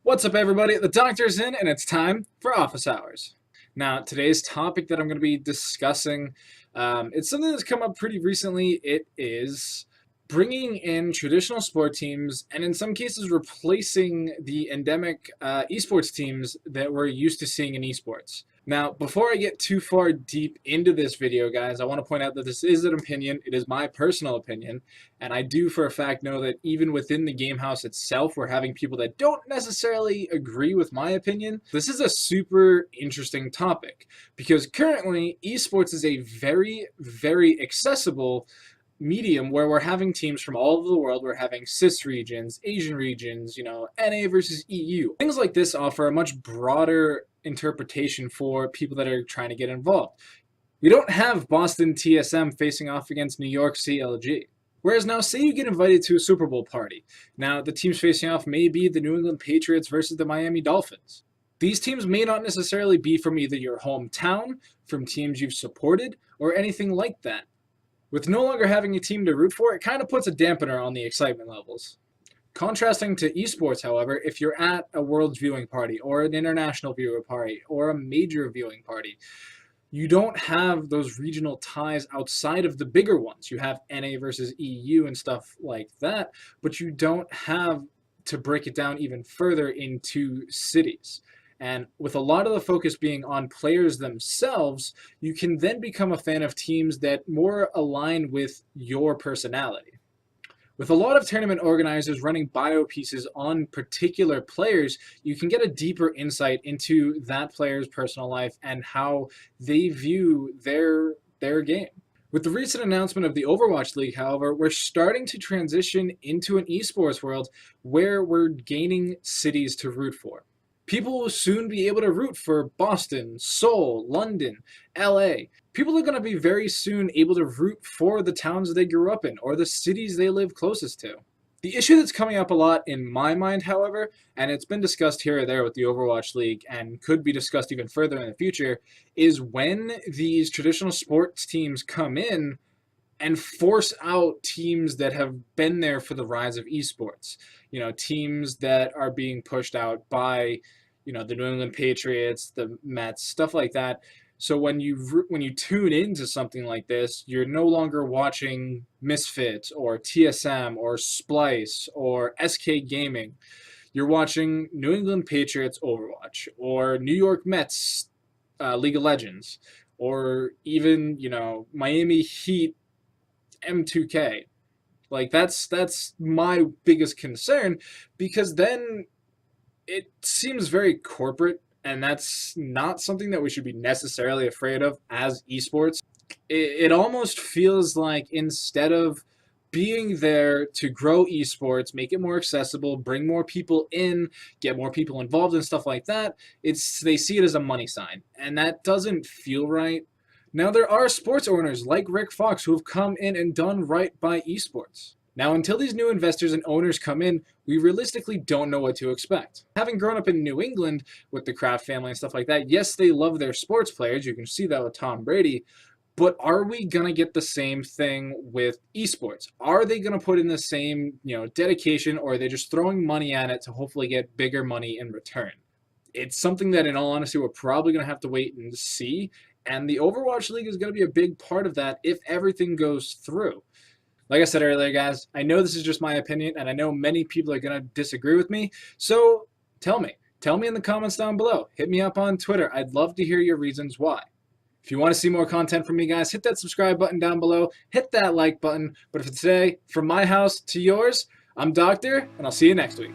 What's up, everybody? The doctor's in, and it's time for office hours. Now, today's topic that I'm going to be discussing, it's something that's come up pretty recently. It is bringing in traditional sport teams, and in some cases, replacing the endemic esports teams that we're used to seeing in esports. Now, before I get too far deep into this video, guys, I want to point out that this is an opinion. It is my personal opinion, and I do for a fact know that even within the game house itself, we're having people that don't necessarily agree with my opinion. This is a super interesting topic because currently esports is a very, very accessible medium where we're having teams from all over the world. We're having CIS regions, Asian regions, NA versus EU. Things like this offer a much broader interpretation for people that are trying to get involved. We don't have Boston TSM facing off against New York CLG. Whereas now, say you get invited to a Super Bowl party. Now, the teams facing off may be the New England Patriots versus the Miami Dolphins. These teams may not necessarily be from either your hometown, from teams you've supported, or anything like that. With no longer having a team to root for, it kind of puts a dampener on the excitement levels. Contrasting to esports, however, if you're at a world's viewing party, or an international viewer party, or a major viewing party, you don't have those regional ties outside of the bigger ones. You have NA versus EU and stuff like that, but you don't have to break it down even further into cities. And with a lot of the focus being on players themselves, you can then become a fan of teams that more align with your personality. With a lot of tournament organizers running bio pieces on particular players, you can get a deeper insight into that player's personal life and how they view their game. With the recent announcement of the Overwatch League, however, we're starting to transition into an esports world where we're gaining cities to root for. People will soon be able to root for Boston, Seoul, London, LA. People are going to be very soon able to root for the towns they grew up in or the cities they live closest to. The issue that's coming up a lot in my mind, however, and it's been discussed here or there with the Overwatch League and could be discussed even further in the future, is when these traditional sports teams come in and force out teams that have been there for the rise of esports. Teams that are being pushed out by, the New England Patriots, the Mets, stuff like that. So when you tune into something like this, you're no longer watching Misfit or TSM or Splice or SK Gaming. You're watching New England Patriots Overwatch or New York Mets League of Legends or even, Miami Heat M2K. Like that's my biggest concern, because then it seems very corporate, and that's not something that we should be necessarily afraid of as esports. It almost feels like instead of being there to grow esports, make it more accessible, bring more people in, get more people involved and stuff like that, they see it as a money sign, and that doesn't feel right. Now, there are sports owners like Rick Fox who have come in and done right by esports. Now, until these new investors and owners come in, we realistically don't know what to expect. Having grown up in New England with the Kraft family and stuff like that, yes, they love their sports players. You can see that with Tom Brady. But are we going to get the same thing with esports? Are they going to put in the same, dedication, or are they just throwing money at it to hopefully get bigger money in return? It's something that, in all honesty, we're probably going to have to wait and see. And the Overwatch League is going to be a big part of that if everything goes through. Like I said earlier, guys, I know this is just my opinion, and I know many people are going to disagree with me. So tell me. Tell me in the comments down below. Hit me up on Twitter. I'd love to hear your reasons why. If you want to see more content from me, guys, hit that subscribe button down below. Hit that like button. But for today, from my house to yours, I'm Doctor, and I'll see you next week.